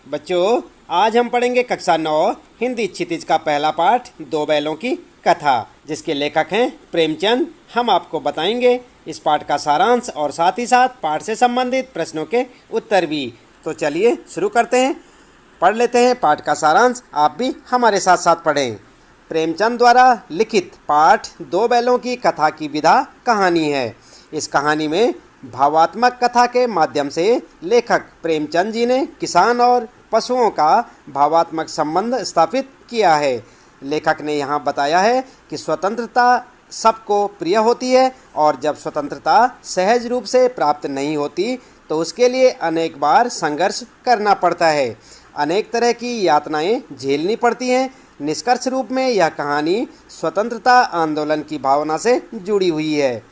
बच्चों, आज हम पढ़ेंगे कक्षा 9 हिंदी क्षितिज का पहला पाठ दो बैलों की कथा, जिसके लेखक हैं प्रेमचंद। हम आपको बताएंगे इस पाठ का सारांश और साथ ही साथ पाठ से संबंधित प्रश्नों के उत्तर भी। तो चलिए शुरू करते हैं, पढ़ लेते हैं पाठ का सारांश। आप भी हमारे साथ साथ पढ़ें। प्रेमचंद द्वारा लिखित पाठ दो बैलों की कथा की विधा कहानी है। इस कहानी में भावात्मक कथा के माध्यम से लेखक प्रेमचंद जी ने किसान और पशुओं का भावात्मक संबंध स्थापित किया है। लेखक ने यहाँ बताया है कि स्वतंत्रता सबको प्रिय होती है और जब स्वतंत्रता सहज रूप से प्राप्त नहीं होती तो उसके लिए अनेक बार संघर्ष करना पड़ता है, अनेक तरह की यातनाएं झेलनी पड़ती हैं। निष्कर्ष रूप में यह कहानी स्वतंत्रता आंदोलन की भावना से जुड़ी हुई है।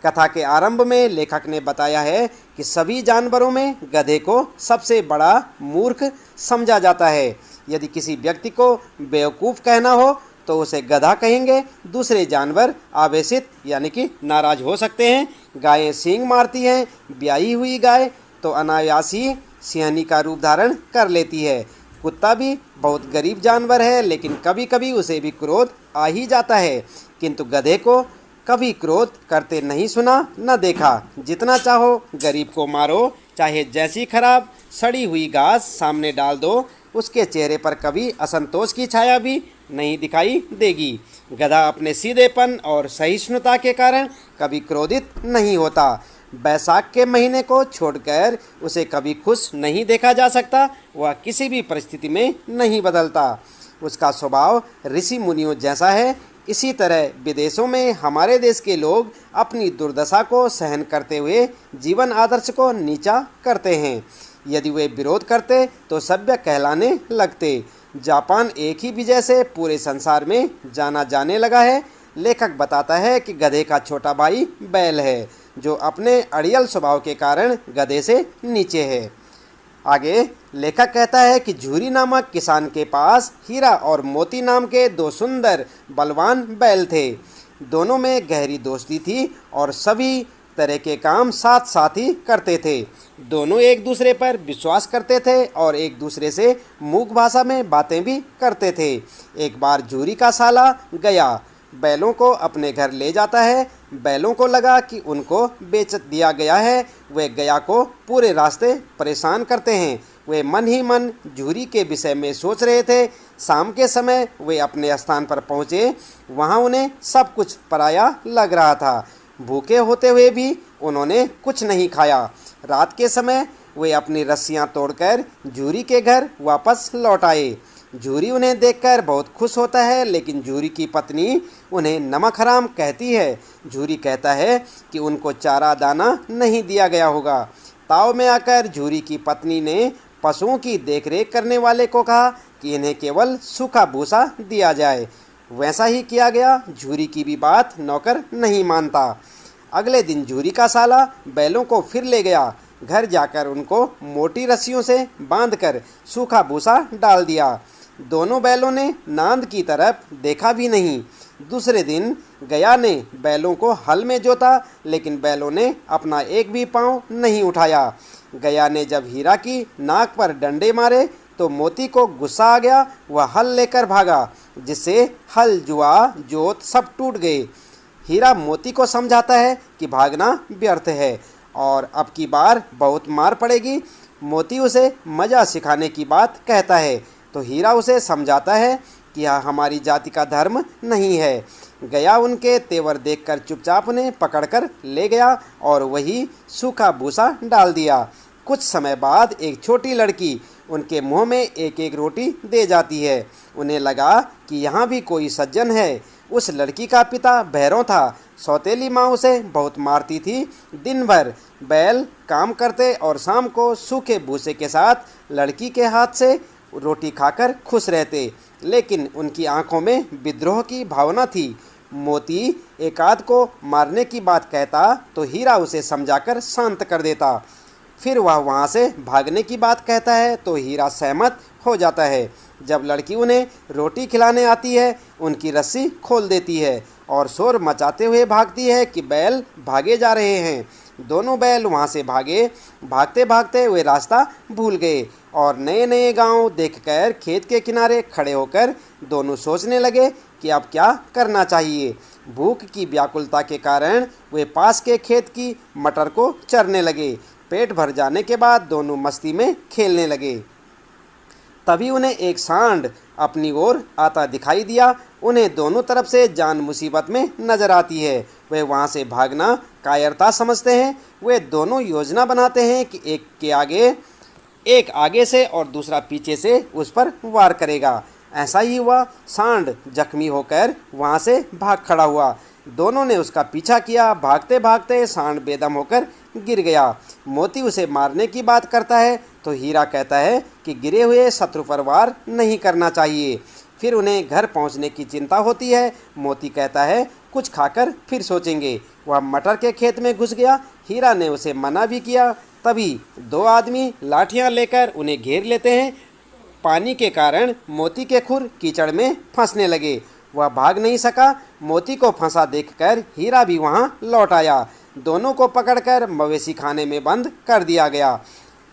कथा के आरंभ में लेखक ने बताया है कि सभी जानवरों में गधे को सबसे बड़ा मूर्ख समझा जाता है। यदि किसी व्यक्ति को बेवकूफ़ कहना हो तो उसे गधा कहेंगे। दूसरे जानवर आवेशित यानी कि नाराज हो सकते हैं। गायें सींग मारती हैं। ब्याही हुई गाय तो अनायासी सिंहनी का रूप धारण कर लेती है। कुत्ता भी बहुत गरीब जानवर है, लेकिन कभी कभी उसे भी क्रोध आ ही जाता है, किंतु गधे को कभी क्रोध करते नहीं सुना न देखा। जितना चाहो गरीब को मारो, चाहे जैसी खराब सड़ी हुई घास सामने डाल दो, उसके चेहरे पर कभी असंतोष की छाया भी नहीं दिखाई देगी। गधा अपने सीधेपन और सहिष्णुता के कारण कभी क्रोधित नहीं होता। बैसाख के महीने को छोड़कर उसे कभी खुश नहीं देखा जा सकता। वह किसी भी परिस्थिति में नहीं बदलता। उसका स्वभाव ऋषि मुनियों जैसा है। इसी तरह विदेशों में हमारे देश के लोग अपनी दुर्दशा को सहन करते हुए जीवन आदर्श को नीचा करते हैं। यदि वे विरोध करते तो सभ्य कहलाने लगते। जापान एक ही वजह से पूरे संसार में जाना जाने लगा है। लेखक बताता है कि गधे का छोटा भाई बैल है, जो अपने अड़ियल स्वभाव के कारण गधे से नीचे है। आगे लेखक कहता है कि झूरी नामक किसान के पास हीरा और मोती नाम के दो सुंदर बलवान बैल थे। दोनों में गहरी दोस्ती थी और सभी तरह के काम साथ साथ ही करते थे। दोनों एक दूसरे पर विश्वास करते थे और एक दूसरे से मूक भाषा में बातें भी करते थे। एक बार झूरी का साला गया बैलों को अपने घर ले जाता है। बैलों को लगा कि उनको बेच दिया गया है। वे गया को पूरे रास्ते परेशान करते हैं। वे मन ही मन झूरी के विषय में सोच रहे थे। शाम के समय वे अपने स्थान पर पहुँचे। वहाँ उन्हें सब कुछ पराया लग रहा था। भूखे होते हुए भी उन्होंने कुछ नहीं खाया। रात के समय वे अपनी रस्सियाँ तोड़कर झूरी के घर वापस लौट आए। झूरी उन्हें देखकर बहुत खुश होता है, लेकिन झूरी की पत्नी उन्हें नमक हराम कहती है। झूरी कहता है कि उनको चारा दाना नहीं दिया गया होगा। ताव में आकर झूरी की पत्नी ने पशुओं की देखरेख करने वाले को कहा कि इन्हें केवल सूखा भूसा दिया जाए। वैसा ही किया गया। झूरी की भी बात नौकर नहीं मानता। अगले दिन झूरी का साला बैलों को फिर ले गया। घर जाकर उनको मोटी रस्सियों से बांधकर सूखा भूसा डाल दिया। दोनों बैलों ने नांद की तरफ देखा भी नहीं। दूसरे दिन गया ने बैलों को हल में जोता, लेकिन बैलों ने अपना एक भी पांव नहीं उठाया। गया ने जब हीरा की नाक पर डंडे मारे तो मोती को गुस्सा आ गया। वह हल लेकर भागा, जिससे हल जुआ जोत सब टूट गए। हीरा मोती को समझाता है कि भागना व्यर्थ है और अब की बार बहुत मार पड़ेगी। मोती उसे मज़ा सिखाने की बात कहता है तो हीरा उसे समझाता है कि यह हमारी जाति का धर्म नहीं है। गया उनके तेवर देखकर चुपचाप उन्हें पकड़कर ले गया और वही सूखा भूसा डाल दिया। कुछ समय बाद एक छोटी लड़की उनके मुंह में एक एक रोटी दे जाती है। उन्हें लगा कि यहाँ भी कोई सज्जन है। उस लड़की का पिता भैरव था। सौतेली माँ उसे बहुत मारती थी। दिन भर बैल काम करते और शाम को सूखे भूसे के साथ लड़की के हाथ से रोटी खाकर खुश रहते, लेकिन उनकी आंखों में विद्रोह की भावना थी। मोती एकाध को मारने की बात कहता तो हीरा उसे समझाकर शांत कर देता। फिर वह वहाँ से भागने की बात कहता है तो हीरा सहमत हो जाता है। जब लड़की उन्हें रोटी खिलाने आती है, उनकी रस्सी खोल देती है और शोर मचाते हुए भागती है कि बैल भागे जा रहे हैं। दोनों बैल वहाँ से भागे। भागते भागते वे रास्ता भूल गए और नए नए गांव देखकर खेत के किनारे खड़े होकर दोनों सोचने लगे कि अब क्या करना चाहिए। भूख की व्याकुलता के कारण वे पास के खेत की मटर को चरने लगे। पेट भर जाने के बाद दोनों मस्ती में खेलने लगे। तभी उन्हें एक सांड अपनी ओर आता दिखाई दिया। उन्हें दोनों तरफ से जान मुसीबत में नजर आती है। वे वहां से भागना कायरता समझते हैं। वे दोनों योजना बनाते हैं कि एक आगे से और दूसरा पीछे से उस पर वार करेगा। ऐसा ही हुआ। सांड जख्मी होकर वहां से भाग खड़ा हुआ। दोनों ने उसका पीछा किया। भागते भागते सांड बेदम होकर गिर गया। मोती उसे मारने की बात करता है तो हीरा कहता है कि गिरे हुए शत्रु पर वार नहीं करना चाहिए। फिर उन्हें घर पहुंचने की चिंता होती है। मोती कहता है कुछ खाकर फिर सोचेंगे। वह मटर के खेत में घुस गया। हीरा ने उसे मना भी किया। तभी दो आदमी लाठियां लेकर उन्हें घेर लेते हैं। पानी के कारण मोती के खुर कीचड़ में फंसने लगे। वह भाग नहीं सका। मोती को फंसा देखकर हीरा भी वहां लौट आया। दोनों को पकड़कर मवेशी खाने में बंद कर दिया गया।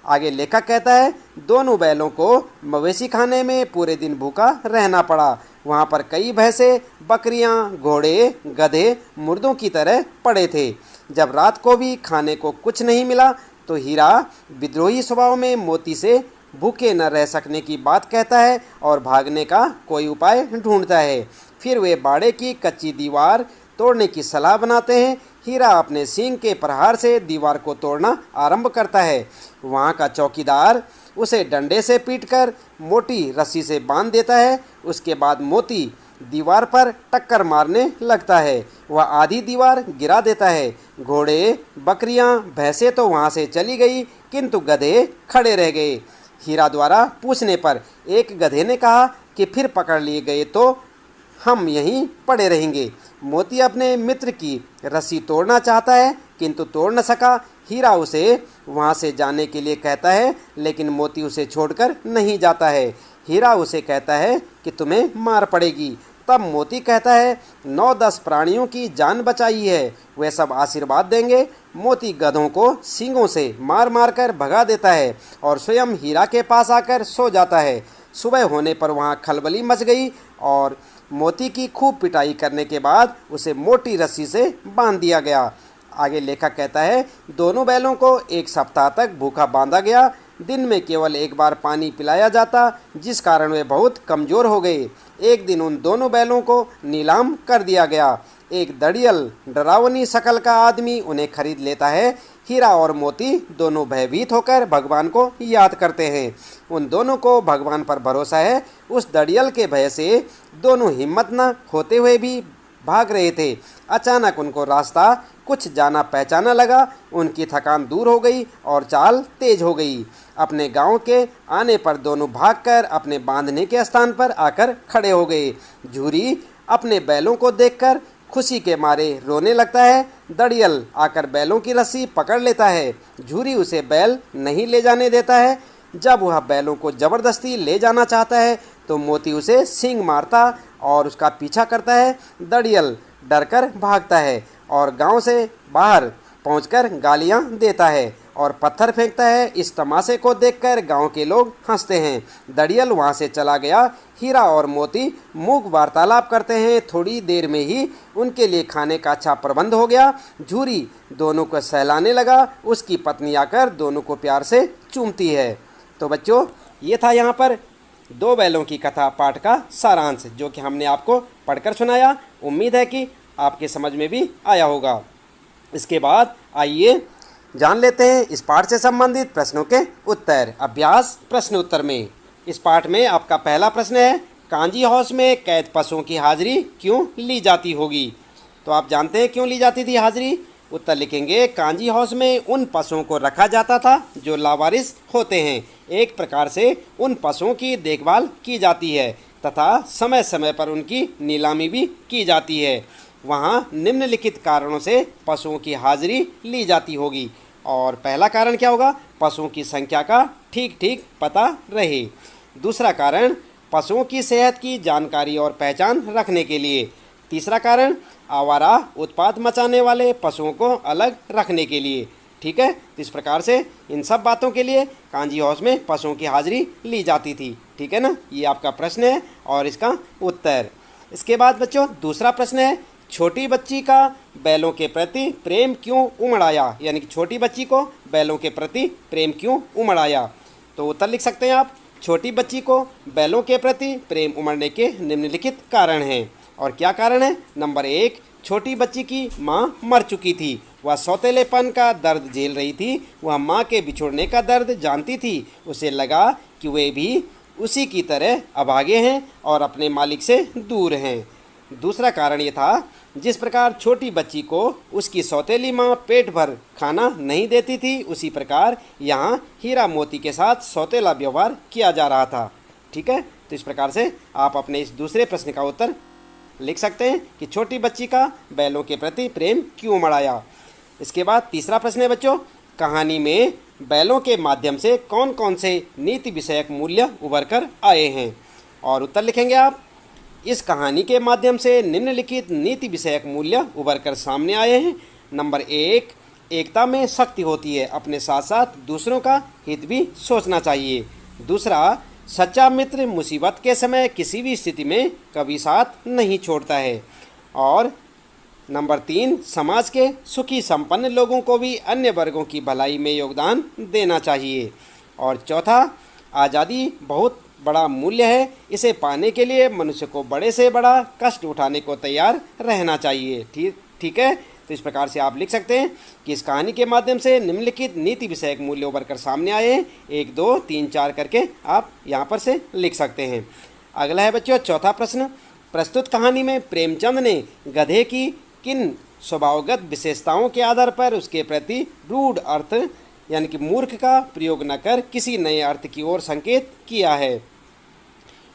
आगे लेखक कहता है दोनों बैलों को मवेशी खाने में पूरे दिन भूखा रहना पड़ा। वहाँ पर कई भैंसे, बकरियाँ, घोड़े, गधे मुर्दों की तरह पड़े थे। जब रात को भी खाने को कुछ नहीं मिला तो हीरा विद्रोही स्वभाव में मोती से भूखे न रह सकने की बात कहता है और भागने का कोई उपाय ढूंढता है। फिर वे बाड़े की कच्ची दीवार तोड़ने की सलाह बनाते हैं। हीरा अपने सींग के प्रहार से दीवार को तोड़ना आरंभ करता है। वहाँ का चौकीदार उसे डंडे से पीटकर मोटी रस्सी से बांध देता है। उसके बाद मोती दीवार पर टक्कर मारने लगता है। वह आधी दीवार गिरा देता है। घोड़े, बकरियां, भैंसें तो वहाँ से चली गई किंतु गधे खड़े रह गए। हीरा द्वारा पूछने पर एक गधे ने कहा कि फिर पकड़ लिए गए तो हम यहीं पड़े रहेंगे। मोती अपने मित्र की रस्सी तोड़ना चाहता है किंतु तोड़ न सका। हीरा उसे वहाँ से जाने के लिए कहता है लेकिन मोती उसे छोड़कर नहीं जाता है। हीरा उसे कहता है कि तुम्हें मार पड़ेगी। तब मोती कहता है 9-10 प्राणियों की जान बचाई है, वे सब आशीर्वाद देंगे। मोती गधों को सींगों से मार मार कर भगा देता है और स्वयं हीरा के पास आकर सो जाता है। सुबह होने पर वहाँ खलबली मच गई और मोती की खूब पिटाई करने के बाद उसे मोटी रस्सी से बांध दिया गया। आगे लेखक कहता है दोनों बैलों को एक सप्ताह तक भूखा बांधा गया। दिन में केवल एक बार पानी पिलाया जाता जिस कारण वे बहुत कमज़ोर हो गए। एक दिन उन दोनों बैलों को नीलाम कर दिया गया। एक दड़ियल डरावनी शकल का आदमी उन्हें खरीद लेता है। हीरा और मोती दोनों भयभीत होकर भगवान को याद करते हैं। उन दोनों को भगवान पर भरोसा है। उस दड़ियल के भय से दोनों हिम्मत न होते हुए भी भाग रहे थे। अचानक उनको रास्ता कुछ जाना पहचाना लगा। उनकी थकान दूर हो गई और चाल तेज हो गई। अपने गांव के आने पर दोनों भागकर अपने बांधने के स्थान पर आकर खड़े हो गए। झूरी अपने बैलों को देखकर खुशी के मारे रोने लगता है। दड़ियल आकर बैलों की रस्सी पकड़ लेता है। झूरी उसे बैल नहीं ले जाने देता है। जब वह बैलों को जबरदस्ती ले जाना चाहता है तो मोती उसे सींग मारता और उसका पीछा करता है। दड़ियल डरकर भागता है और गांव से बाहर पहुंचकर गालियां देता है और पत्थर फेंकता है। इस तमाशे को देखकर गांव के लोग हंसते हैं। दड़ियल वहां से चला गया। हीरा और मोती मूक वार्तालाप करते हैं। थोड़ी देर में ही उनके लिए खाने का अच्छा प्रबंध हो गया। झूरी दोनों को सहलाने लगा। उसकी पत्नी आकर दोनों को प्यार से चूमती है। तो बच्चों, ये था यहाँ पर दो बैलों की कथा पाठ का सारांश जो कि हमने आपको पढ़कर सुनाया। उम्मीद है कि आपके समझ में भी आया होगा। इसके बाद आइए जान लेते हैं इस पाठ से संबंधित प्रश्नों के उत्तर। अभ्यास प्रश्न उत्तर में इस पाठ में आपका पहला प्रश्न है कांजी हाउस में कैद पशुओं की हाजिरी क्यों ली जाती होगी। तो आप जानते हैं क्यों ली जाती थी हाजिरी। उत्तर लिखेंगे कांजी हाउस में उन पशुओं को रखा जाता था जो लावारिस होते हैं। एक प्रकार से उन पशुओं की देखभाल की जाती है तथा समय समय पर उनकी नीलामी भी की जाती है। वहाँ निम्नलिखित कारणों से पशुओं की हाजिरी ली जाती होगी। और पहला कारण क्या होगा, पशुओं की संख्या का ठीक ठीक पता रहे। दूसरा कारण पशुओं की सेहत की जानकारी और पहचान रखने के लिए। तीसरा कारण आवारा उत्पात मचाने वाले पशुओं को अलग रखने के लिए। ठीक है। तो इस प्रकार से इन सब बातों के लिए कांजी हाउस में पशुओं की हाजिरी ली जाती थी, ठीक है ना। ये आपका प्रश्न है और इसका उत्तर। इसके बाद बच्चों दूसरा प्रश्न है, छोटी बच्ची का बैलों के प्रति प्रेम क्यों उमड़ आया, यानी कि छोटी बच्ची को बैलों के प्रति प्रेम क्यों उमड़ आया। तो उत्तर लिख सकते हैं आप, छोटी बच्ची को बैलों के प्रति प्रेम उमड़ने के निम्नलिखित कारण हैं। और क्या कारण है। नंबर 1, छोटी बच्ची की माँ मर चुकी थी, वह सौतेलेपन का दर्द झेल रही थी, वह माँ के बिछुड़ने का दर्द जानती थी, उसे लगा कि वे भी उसी की तरह अभागे हैं और अपने मालिक से दूर हैं। दूसरा कारण ये था, जिस प्रकार छोटी बच्ची को उसकी सौतेली माँ पेट भर खाना नहीं देती थी, उसी प्रकार यहाँ हीरा मोती के साथ सौतेला व्यवहार किया जा रहा था, ठीक है। तो इस प्रकार से आप अपने इस दूसरे प्रश्न का उत्तर लिख सकते हैं कि छोटी बच्ची का बैलों के प्रति प्रेम क्यों उमड़ आया। इसके बाद तीसरा प्रश्न है बच्चों, कहानी में बैलों के माध्यम से कौन कौन से नीति विषयक मूल्य उभर कर आए हैं। और उत्तर लिखेंगे आप, इस कहानी के माध्यम से निम्नलिखित नीति विषयक मूल्य उभर कर सामने आए हैं। नंबर 1, एकता में शक्ति होती है, अपने साथ साथ दूसरों का हित भी सोचना चाहिए। दूसरा, सच्चा मित्र मुसीबत के समय किसी भी स्थिति में कभी साथ नहीं छोड़ता है। और नंबर 3, समाज के सुखी संपन्न लोगों को भी अन्य वर्गों की भलाई में योगदान देना चाहिए। और चौथा, आज़ादी बहुत बड़ा मूल्य है, इसे पाने के लिए मनुष्य को बड़े से बड़ा कष्ट उठाने को तैयार रहना चाहिए, ठीक है। तो इस प्रकार से आप लिख सकते हैं कि इस कहानी के माध्यम से निम्नलिखित नीति विषयक मूल्य उभर कर सामने आए हैं। 1, 2, 3, 4 करके आप यहाँ पर से लिख सकते हैं। अगला है बच्चों चौथा प्रश्न, प्रस्तुत कहानी में प्रेमचंद ने गधे की किन स्वभावगत विशेषताओं के आधार पर उसके प्रति रूढ़ अर्थ यानी कि मूर्ख का प्रयोग न कर किसी नए अर्थ की ओर संकेत किया है।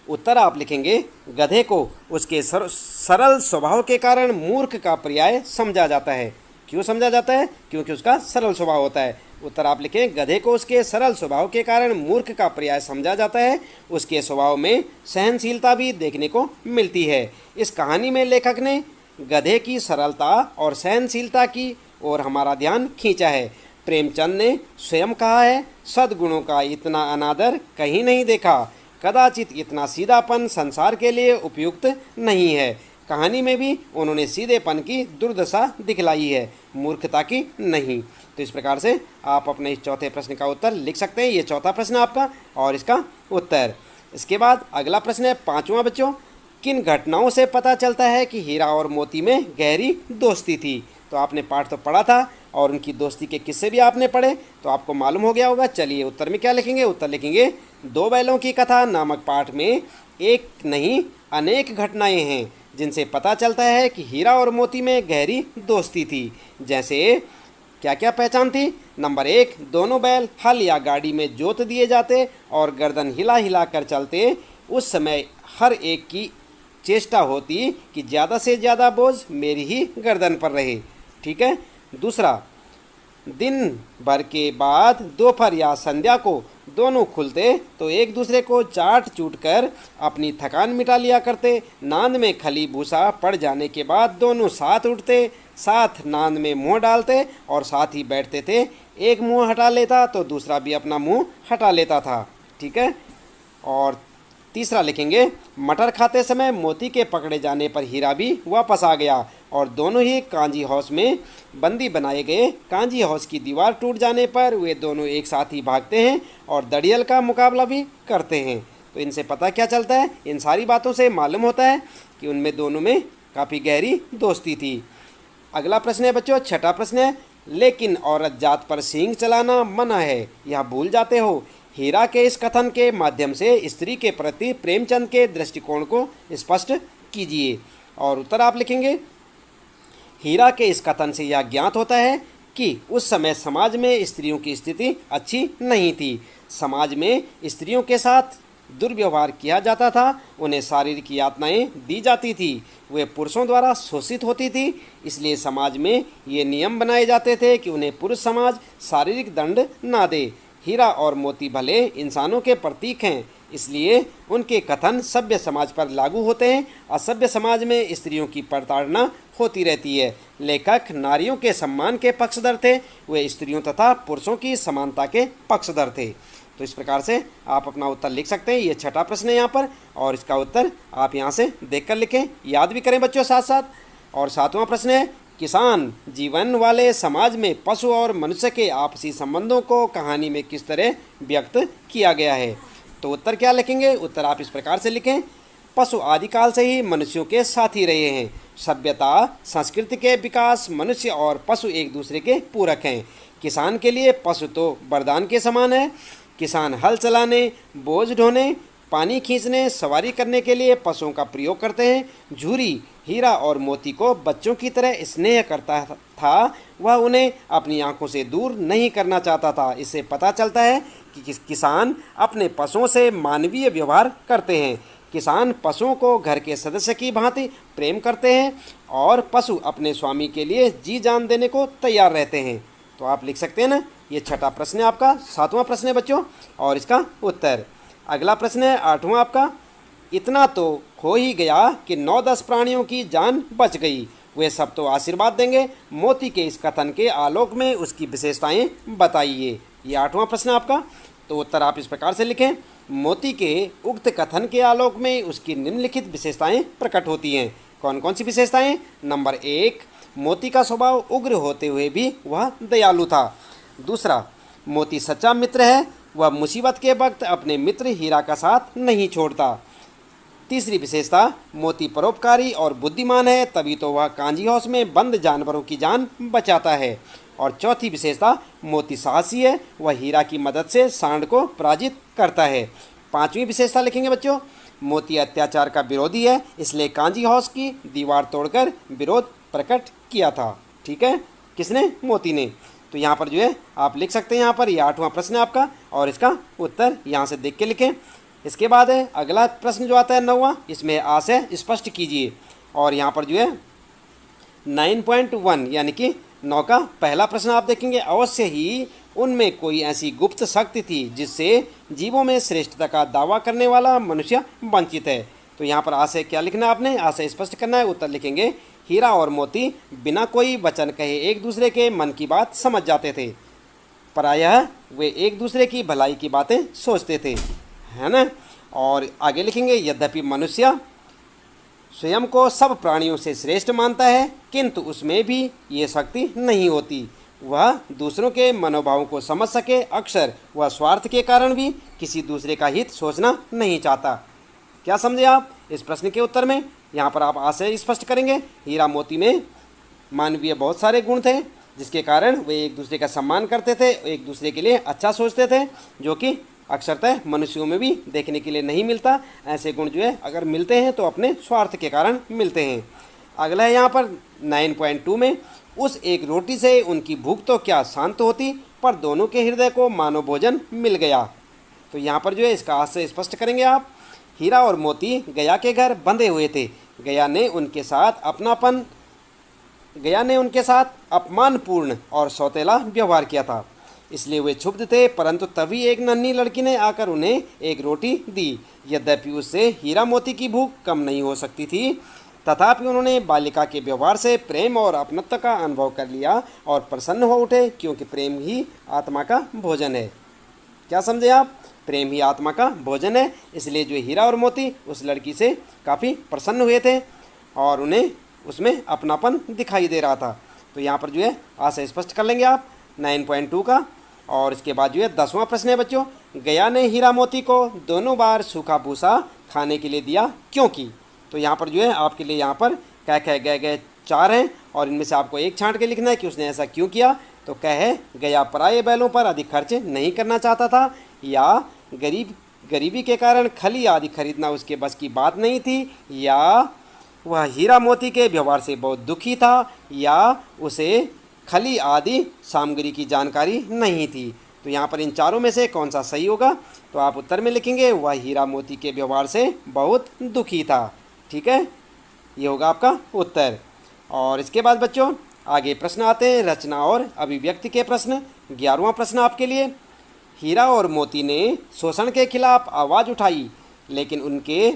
उत्तर आप लिखेंगे, गधे को उसके सरल स्वभाव के कारण मूर्ख का पर्याय समझा जाता है। क्यों समझा जाता है, क्योंकि उसका सरल स्वभाव होता है। उत्तर आप लिखें, गधे को उसके सरल स्वभाव के कारण मूर्ख का पर्याय समझा जाता है। उसके स्वभाव में सहनशीलता भी देखने को मिलती है। इस कहानी में लेखक ने गधे की सरलता और सहनशीलता की ओर हमारा ध्यान खींचा है। प्रेमचंद ने स्वयं कहा है, सद्गुणों का इतना अनादर कहीं नहीं देखा, कदाचित इतना सीधापन संसार के लिए उपयुक्त नहीं है। कहानी में भी उन्होंने सीधेपन की दुर्दशा दिखलाई है, मूर्खता की नहीं। तो इस प्रकार से आप अपने इस चौथे प्रश्न का उत्तर लिख सकते हैं। ये चौथा प्रश्न आपका और इसका उत्तर। इसके बाद अगला प्रश्न है पांचवा बच्चों, किन घटनाओं से पता चलता है कि हीरा और मोती में गहरी दोस्ती थी। तो आपने पाठ तो पढ़ा था और उनकी दोस्ती के किस्से भी आपने पढ़े, तो आपको मालूम हो गया होगा। चलिए उत्तर में क्या लिखेंगे। उत्तर लिखेंगे, दो बैलों की कथा नामक पाठ में एक नहीं अनेक घटनाएं हैं जिनसे पता चलता है कि हीरा और मोती में गहरी दोस्ती थी। जैसे क्या क्या पहचान थी। नंबर 1, दोनों बैल हल या गाड़ी में जोत दिए जाते और गर्दन हिला हिला कर चलते। उस समय हर एक की चेष्टा होती कि ज़्यादा से ज़्यादा बोझ मेरी ही गर्दन पर रहे, ठीक है। दूसरा, दिन भर के बाद दोपहर या संध्या को दोनों खुलते तो एक दूसरे को चाट चूट कर अपनी थकान मिटा लिया करते। नांद में खली भूसा पड़ जाने के बाद दोनों साथ उठते, साथ नांद में मुंह डालते और साथ ही बैठते थे। एक मुंह हटा लेता तो दूसरा भी अपना मुंह हटा लेता था, ठीक है। और तीसरा लिखेंगे, मटर खाते समय मोती के पकड़े जाने पर हीरा भी वापस आ गया और दोनों ही कांजी हाउस में बंदी बनाए गए। कांजी हाउस की दीवार टूट जाने पर वे दोनों एक साथ ही भागते हैं और दड़ियल का मुकाबला भी करते हैं। तो इनसे पता क्या चलता है, इन सारी बातों से मालूम होता है कि उनमें दोनों में काफ़ी गहरी दोस्ती थी। अगला प्रश्न है बच्चों, छठा प्रश्न है, लेकिन औरत जात पर सींग चलाना मना है, यह भूल जाते हो। हीरा के इस कथन के माध्यम से स्त्री के प्रति प्रेमचंद के दृष्टिकोण को स्पष्ट कीजिए। और उत्तर आप लिखेंगे, हीरा के इस कथन से यह ज्ञात होता है कि उस समय समाज में स्त्रियों की स्थिति अच्छी नहीं थी। समाज में स्त्रियों के साथ दुर्व्यवहार किया जाता था, उन्हें शारीरिक यातनाएं दी जाती थी, वे पुरुषों द्वारा शोषित होती थी। इसलिए समाज में ये नियम बनाए जाते थे कि उन्हें पुरुष समाज शारीरिक दंड ना दे। हीरा और मोती भले इंसानों के प्रतीक हैं, इसलिए उनके कथन सभ्य समाज पर लागू होते हैं। असभ्य समाज में स्त्रियों की प्रताड़ना होती रहती है। लेखक नारियों के सम्मान के पक्षधर थे, वे स्त्रियों तथा पुरुषों की समानता के पक्षधर थे। तो इस प्रकार से आप अपना उत्तर लिख सकते हैं। ये छठा प्रश्न है यहाँ पर, और इसका उत्तर आप यहाँ से देखकर लिखें, याद भी करें बच्चों साथ साथ। और सातवां प्रश्न है, किसान जीवन वाले समाज में पशु और मनुष्य के आपसी संबंधों को कहानी में किस तरह व्यक्त किया गया है। तो उत्तर क्या लिखेंगे? उत्तर आप इस प्रकार से लिखें, पशु आदिकाल से ही मनुष्यों के साथी रहे हैं। सभ्यता संस्कृति के विकास, मनुष्य और पशु एक दूसरे के पूरक हैं। किसान के लिए पशु तो वरदान के समान है। किसान हल चलाने, बोझ ढोने, पानी खींचने, सवारी करने के लिए पशुओं का प्रयोग करते हैं। झूरी हीरा और मोती को बच्चों की तरह स्नेह करता था, वह उन्हें अपनी आंखों से दूर नहीं करना चाहता था। इससे पता चलता है कि किसान अपने पशुओं से मानवीय व्यवहार करते हैं। किसान पशुओं को घर के सदस्य की भांति प्रेम करते हैं और पशु अपने स्वामी के लिए जी जान देने को तैयार रहते हैं। तो आप लिख सकते हैं ना, ये छठा प्रश्न है आपका। सातवां प्रश्न है बच्चों, और इसका उत्तर। अगला प्रश्न है आठवां आपका, इतना तो हो ही गया कि 9-10 प्राणियों की जान बच गई, वे सब तो आशीर्वाद देंगे। मोती के इस कथन के आलोक में उसकी विशेषताएं बताइए। ये आठवां प्रश्न आपका। तो उत्तर आप इस प्रकार से लिखें, मोती के उक्त कथन के आलोक में उसकी निम्नलिखित विशेषताएं प्रकट होती हैं। कौन कौन सी विशेषताएं? नंबर 1, मोती का स्वभाव उग्र होते हुए भी वह दयालु था। दूसरा, मोती सच्चा मित्र है, वह मुसीबत के वक्त अपने मित्र हीरा का साथ नहीं छोड़ता। तीसरी विशेषता, मोती परोपकारी और बुद्धिमान है, तभी तो वह कांजी हाउस में बंद जानवरों की जान बचाता है। और चौथी विशेषता, मोती साहसी है, वह हीरा की मदद से सांड को पराजित करता है। पांचवी विशेषता लिखेंगे बच्चों, मोती अत्याचार का विरोधी है, इसलिए कांजी हाउस की दीवार तोड़कर विरोध प्रकट किया था। ठीक है, किसने? मोती ने। तो यहाँ पर जो है आप लिख सकते हैं, यहाँ पर ये आठवां प्रश्न है आपका, और इसका उत्तर यहाँ से देख के लिखें। इसके बाद है अगला प्रश्न जो आता है 9वां, इसमें आशय स्पष्ट कीजिए। और यहाँ पर जो है 9.1 यानी कि 9 का पहला प्रश्न आप देखेंगे, अवश्य ही उनमें कोई ऐसी गुप्त शक्ति थी जिससे जीवों में श्रेष्ठता का दावा करने वाला मनुष्य वंचित है। तो यहाँ पर आशय क्या लिखना है आपने? आशय स्पष्ट करना है। उत्तर लिखेंगे, हीरा और मोती बिना कोई वचन कहे एक दूसरे के मन की बात समझ जाते थे। प्रायः वे एक दूसरे की भलाई की बातें सोचते थे, है ना। और आगे लिखेंगे, यद्यपि मनुष्य स्वयं को सब प्राणियों से श्रेष्ठ मानता है, किंतु उसमें भी ये शक्ति नहीं होती वह दूसरों के मनोभावों को समझ सके। अक्सर वह स्वार्थ के कारण भी किसी दूसरे का हित सोचना नहीं चाहता। क्या समझे आप इस प्रश्न के उत्तर में? यहाँ पर आप आशय स्पष्ट करेंगे, हीरा मोती में मानवीय बहुत सारे गुण थे जिसके कारण वे एक दूसरे का सम्मान करते थे, एक दूसरे के लिए अच्छा सोचते थे, जो कि अक्सरतः मनुष्यों में भी देखने के लिए नहीं मिलता। ऐसे गुण जो है अगर मिलते हैं तो अपने स्वार्थ के कारण मिलते हैं। अगला है यहाँ पर 9.2 में, उस एक रोटी से उनकी भूख तो क्या शांत होती, पर दोनों के हृदय को मानो भोजन मिल गया। तो यहाँ पर जो है इसका आशय स्पष्ट करेंगे आप। हीरा और मोती गया के घर बंधे हुए थे। गया ने उनके साथ अपमानपूर्ण और सौतेला व्यवहार किया था, इसलिए वे क्षुब्ध थे। परंतु तभी एक नन्ही लड़की ने आकर उन्हें एक रोटी दी। यद्यपि उससे हीरा मोती की भूख कम नहीं हो सकती थी, तथापि उन्होंने बालिका के व्यवहार से प्रेम और अपनत्व का अनुभव कर लिया और प्रसन्न हो उठे, क्योंकि प्रेम ही आत्मा का भोजन है। क्या समझे आप? प्रेम ही आत्मा का भोजन है। इसलिए जो हीरा और मोती उस लड़की से काफ़ी प्रसन्न हुए थे और उन्हें उसमें अपनापन दिखाई दे रहा था। तो यहाँ पर जो है आशय स्पष्ट कर लेंगे आप 9.2 का। और इसके बाद जो है 10वां प्रश्न है बच्चों, गया ने हीरा मोती को दोनों बार सूखा भूसा खाने के लिए दिया, क्योंकि? तो यहाँ पर जो है आपके लिए यहाँ पर कह गए 4 हैं और इनमें से आपको एक छांट के लिखना है कि उसने ऐसा क्यों किया। तो गया पराये बैलों पर अधिक खर्च नहीं करना चाहता था, या गरीबी के कारण खली आदि खरीदना उसके बस की बात नहीं थी, या वह हीरा मोती के व्यवहार से बहुत दुखी था, या उसे खली आदि सामग्री की जानकारी नहीं थी। तो यहाँ पर इन चारों में से कौन सा सही होगा? तो आप उत्तर में लिखेंगे, वह हीरा मोती के व्यवहार से बहुत दुखी था। ठीक है, ये होगा आपका उत्तर। और इसके बाद बच्चों आगे प्रश्न आते हैं रचना और अभिव्यक्ति के प्रश्न। 11वां प्रश्न आपके लिए, हीरा और मोती ने शोषण के खिलाफ आवाज़ उठाई, लेकिन उनके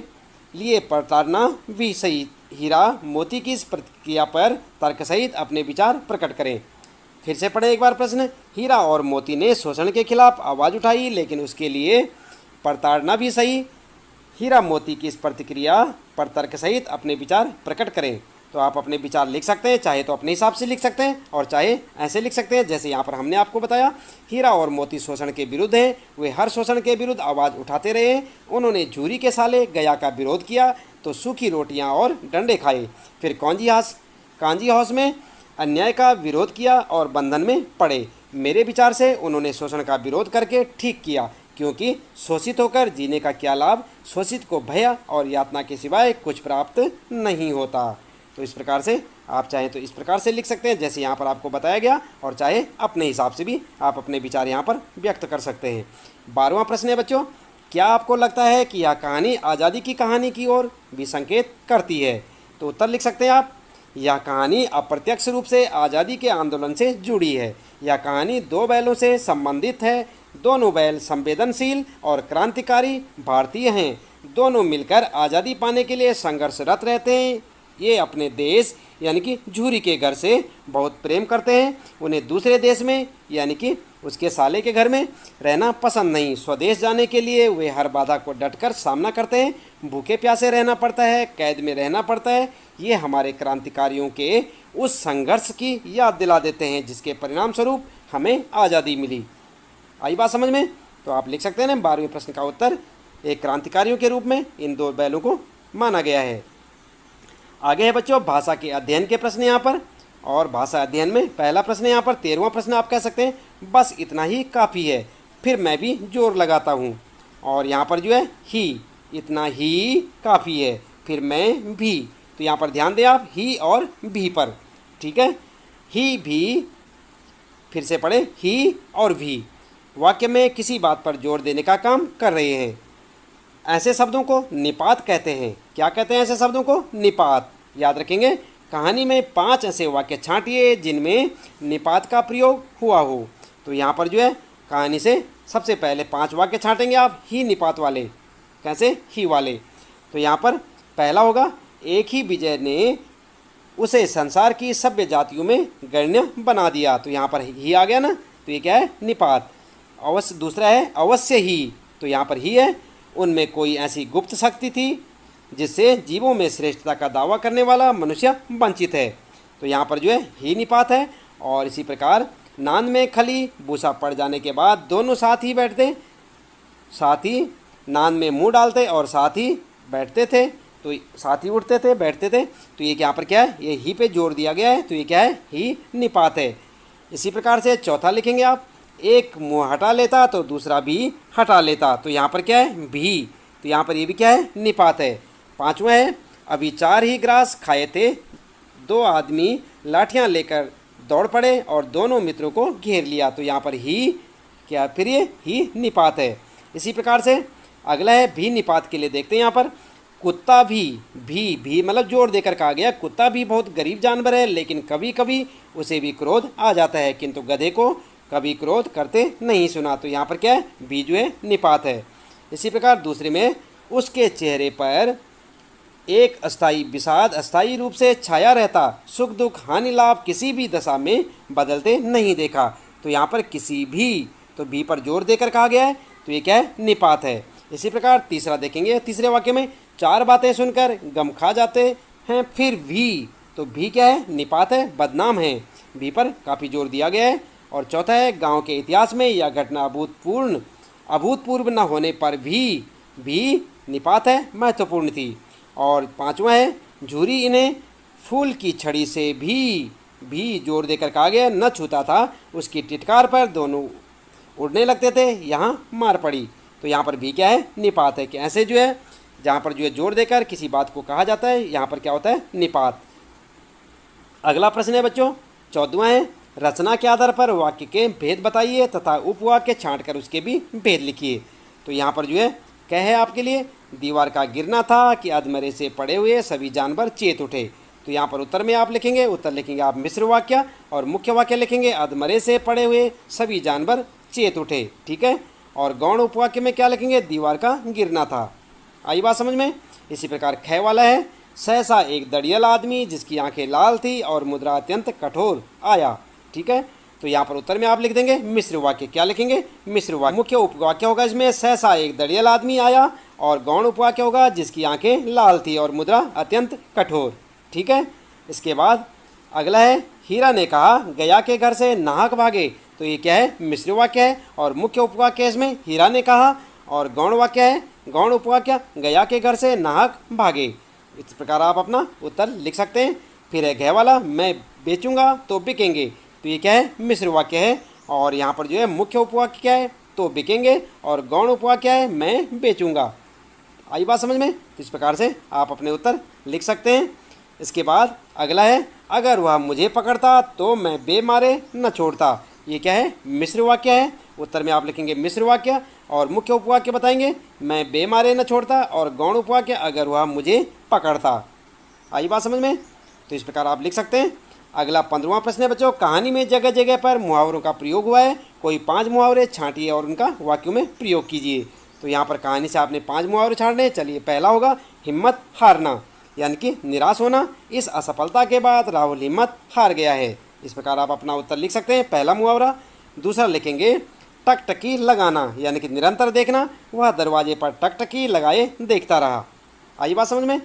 लिए प्रताड़ना भी सही। हीरा मोती की इस प्रतिक्रिया पर तर्क सहित अपने विचार प्रकट करें। फिर से पढ़े एक बार प्रश्न। हीरा और मोती ने शोषण के खिलाफ आवाज़ उठाई, लेकिन उसके लिए प्रताड़ना भी सही। हीरा मोती की इस प्रतिक्रिया पर तर्क सहित अपने विचार प्रकट करें। तो आप अपने विचार लिख सकते हैं, चाहे तो अपने हिसाब से लिख सकते हैं और चाहे ऐसे लिख सकते हैं जैसे यहाँ पर हमने आपको बताया। हीरा और मोती शोषण के विरुद्ध हैं, वे हर शोषण के विरुद्ध आवाज़ उठाते रहे। उन्होंने झूरी के साले गया का विरोध किया तो सूखी रोटियाँ और डंडे खाए। फिर कांजी हाउस में अन्याय का विरोध किया और बंधन में पड़े। मेरे विचार से उन्होंने शोषण का विरोध करके ठीक किया, क्योंकि शोषित होकर जीने का क्या लाभ, शोषित को भय और यातना के सिवाय कुछ प्राप्त नहीं होता। तो इस प्रकार से आप चाहें तो इस प्रकार से लिख सकते हैं जैसे यहाँ पर आपको बताया गया, और चाहे अपने हिसाब से भी आप अपने विचार यहाँ पर व्यक्त कर सकते हैं। 12वां प्रश्न है बच्चों, क्या आपको लगता है कि यह कहानी आज़ादी की कहानी की ओर भी संकेत करती है? तो उत्तर लिख सकते हैं आप। यह कहानी अप्रत्यक्ष रूप से आज़ादी के आंदोलन से जुड़ी है। यह कहानी दो बैलों से संबंधित है। दोनों बैल संवेदनशील और क्रांतिकारी भारतीय हैं। दोनों मिलकर आज़ादी पाने के लिए संघर्षरत रहते हैं। ये अपने देश यानी कि झूरी के घर से बहुत प्रेम करते हैं। उन्हें दूसरे देश में यानी कि उसके साले के घर में रहना पसंद नहीं। स्वदेश जाने के लिए वे हर बाधा को डटकर सामना करते हैं। भूखे प्यासे रहना पड़ता है, कैद में रहना पड़ता है। ये हमारे क्रांतिकारियों के उस संघर्ष की याद दिला देते हैं जिसके परिणाम स्वरूप हमें आज़ादी मिली। आई बात समझ में? तो आप लिख सकते हैं ना 12वें प्रश्न का उत्तर एक क्रांतिकारियों के रूप में इन दो बैलों को माना गया है। आगे है बच्चों भाषा के अध्ययन के प्रश्न यहाँ पर, और भाषा अध्ययन में पहला प्रश्न यहाँ पर 13वां प्रश्न आप कह सकते हैं, बस इतना ही काफ़ी है। फिर मैं भी जोर लगाता हूँ, और यहाँ पर जो है ही, इतना ही काफ़ी है। फिर मैं भी, तो यहाँ पर ध्यान दें आप ही और भी पर, ठीक है। ही भी, फिर से पढ़े ही और भी, वाक्य में किसी बात पर जोर देने का काम कर रहे हैं। ऐसे शब्दों को निपात कहते हैं। क्या कहते हैं ऐसे शब्दों को? निपात। याद रखेंगे। कहानी में 5 ऐसे वाक्य छांटिए जिनमें निपात का प्रयोग हुआ हो। तो यहाँ पर जो है कहानी से सबसे पहले 5 वाक्य छांटेंगे आप ही निपात वाले। कैसे? ही वाले। तो यहाँ पर पहला होगा, एक ही विजय ने उसे संसार की सभ्य जातियों में गण्य बना दिया। तो यहाँ पर ही आ गया ना, तो ये क्या है? निपात। अवश्य। दूसरा है अवश्य ही, तो यहाँ पर ही है। उनमें कोई ऐसी गुप्त शक्ति थी जिससे जीवों में श्रेष्ठता का दावा करने वाला मनुष्य वंचित है। तो यहाँ पर जो है ही निपात है। और इसी प्रकार नान में खली भूसा पड़ जाने के बाद दोनों साथ ही बैठते, साथ ही नान में मुंह डालते और साथ ही बैठते थे। तो साथ ही उठते थे, बैठते थे। तो ये यहाँ पर क्या है? ये ही पे जोर दिया गया है, तो ये क्या है? ही निपात है। इसी प्रकार से चौथा लिखेंगे आप, एक मुँह हटा लेता तो दूसरा भी हटा लेता। तो यहाँ पर क्या है? भी। तो यहाँ पर ये भी क्या है? निपात है। 5वां है, अभी 4 ही ग्रास खाए थे, 2 आदमी लाठियाँ लेकर दौड़ पड़े और दोनों मित्रों को घेर लिया। तो यहाँ पर ही क्या? फिर ये ही निपात है। इसी प्रकार से अगला है भी निपात के लिए देखते हैं यहाँ पर, कुत्ता भी मतलब जोर देकर कहा गया। कुत्ता भी बहुत गरीब जानवर है, लेकिन कभी कभी उसे भी क्रोध आ जाता है, किंतु गधे को कभी क्रोध करते नहीं सुना। तो यहाँ पर क्या है? भी जो है निपात है। इसी प्रकार दूसरे में, उसके चेहरे पर एक अस्थाई विषाद अस्थाई रूप से छाया रहता, सुख दुख हानि लाभ किसी भी दशा में बदलते नहीं देखा। तो यहाँ पर किसी भी, तो भी पर जोर देकर कहा गया है, तो ये क्या है? निपात है। इसी प्रकार तीसरा देखेंगे, तीसरे वाक्य में 4 बातें सुनकर गम खा जाते हैं, फिर भी, तो भी क्या है? निपात है, बदनाम है। भी पर काफ़ी जोर दिया गया है। और चौथा है, गांव के इतिहास में यह घटना अभूतपूर्व न होने पर भी निपात है, महत्वपूर्ण थी। और 5वां है, झूरी इन्हें फूल की छड़ी से भी जोर देकर कहा गया, न छूता था। उसकी टिटकार पर दोनों उड़ने लगते थे, यहाँ मार पड़ी। तो यहाँ पर भी क्या है? निपात है। कि ऐसे जो है जहाँ पर जो है जोर देकर किसी बात को कहा जाता है, यहाँ पर क्या होता है? निपात। अगला प्रश्न है बच्चों 14वां है, रचना के आधार पर वाक्य के भेद बताइए तथा उपवाक्य छांटकर उसके भी भेद लिखिए। तो यहाँ पर जो है क्या है आपके लिए, दीवार का गिरना था कि अधमरे से पड़े हुए सभी जानवर चेत उठे। तो यहाँ पर उत्तर में आप लिखेंगे, उत्तर लिखेंगे आप मिश्र वाक्य, और मुख्य वाक्य लिखेंगे अधमरे से पड़े हुए सभी जानवर चेत उठे। ठीक है। और गौण उपवाक्य में क्या लिखेंगे, दीवार का गिरना था। आई बात समझ में। इसी प्रकार ख वाला है, सहसा एक दड़ियल आदमी जिसकी आंखें लाल थी और मुद्रा अत्यंत कठोर आया। ठीक है, तो यहाँ पर उत्तर में आप लिख देंगे मिश्र वाक्य। क्या लिखेंगे, मिश्र वाक्य। मुख्य उपवाक्य होगा इसमें सहसा एक दड़ियल आदमी आया, और गौण उपवाक्य होगा जिसकी आंखें लाल थी और मुद्रा अत्यंत कठोर। ठीक है, इसके बाद अगला है, हीरा ने कहा गया के घर से नाहक भागे। तो ये क्या है, मिश्र वाक्य है, और मुख्य उपवाक्य इसमें हीरा ने कहा, और गौण वाक्य है, गौण उपवाक्य गया के घर से नाहक भागे। इस प्रकार आप अपना उत्तर लिख सकते हैं। फिर है घ वाला, मैं बेचूंगा तो बिकेंगे। तो ये क्या है, मिश्र वाक्य है, और यहाँ पर जो है मुख्य उपवाक्य क्या है, तो बिकेंगे, और गौण उपवाक्य है, मैं बेचूंगा। आई बात समझ में। तो इस प्रकार से आप अपने उत्तर लिख सकते हैं। इसके बाद अगला है, अगर वह मुझे पकड़ता तो मैं बेमारे न छोड़ता। ये क्या है, मिश्र वाक्य है। उत्तर में आप लिखेंगे मिश्र वाक्य, और मुख्य उपवाक्य बताएंगे मैं बेमारे न छोड़ता, और गौण उपवाक्य अगर वह मुझे पकड़ता। आई बात समझ में। तो इस प्रकार आप लिख सकते हैं। अगला 15वां प्रश्न है बच्चों, कहानी में जगह जगह पर मुहावरों का प्रयोग हुआ है। कोई 5 मुहावरे छांटिए और उनका वाक्यों में प्रयोग कीजिए। तो यहाँ पर कहानी से आपने 5 मुहावरे छांटने। चलिए, पहला होगा हिम्मत हारना, यानी कि निराश होना। इस असफलता के बाद राहुल हिम्मत हार गया है। इस प्रकार आप अपना उत्तर लिख सकते हैं, पहला मुहावरा। दूसरा लिखेंगे टकटकी लगाना, यानी कि निरंतर देखना। वह दरवाजे पर टकटकी लगाए देखता रहा। आई बात समझ में।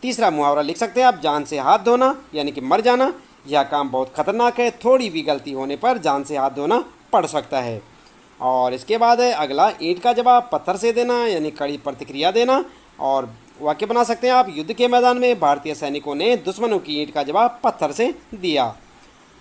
तीसरा मुहावरा लिख सकते हैं आप, जान से हाथ धोना, यानी कि मर जाना। यह काम बहुत खतरनाक है, थोड़ी भी गलती होने पर जान से हाथ धोना पड़ सकता है। और इसके बाद है अगला, ईंट का जवाब पत्थर से देना, यानी कड़ी प्रतिक्रिया देना। और वाक्य बना सकते हैं आप, युद्ध के मैदान में भारतीय सैनिकों ने दुश्मनों की ईंट का जवाब पत्थर से दिया।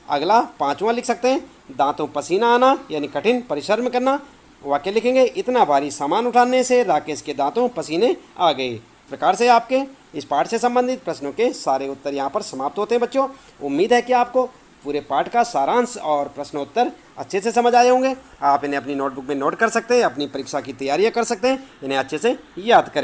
अगला 5वां लिख सकते हैं, दांतों पसीना आना, यानी कठिन परिश्रम करना। वाक्य लिखेंगे, इतना भारी सामान उठाने से राकेश के दांतों पसीने आ गए। प्रकार से आपके इस पाठ से संबंधित प्रश्नों के सारे उत्तर यहाँ पर समाप्त होते हैं बच्चों। उम्मीद है कि आपको पूरे पाठ का सारांश और प्रश्नोत्तर अच्छे से समझ आए होंगे। आप इन्हें अपनी नोटबुक में नोट कर सकते हैं, अपनी परीक्षा की तैयारियाँ कर सकते हैं, इन्हें अच्छे से याद करें।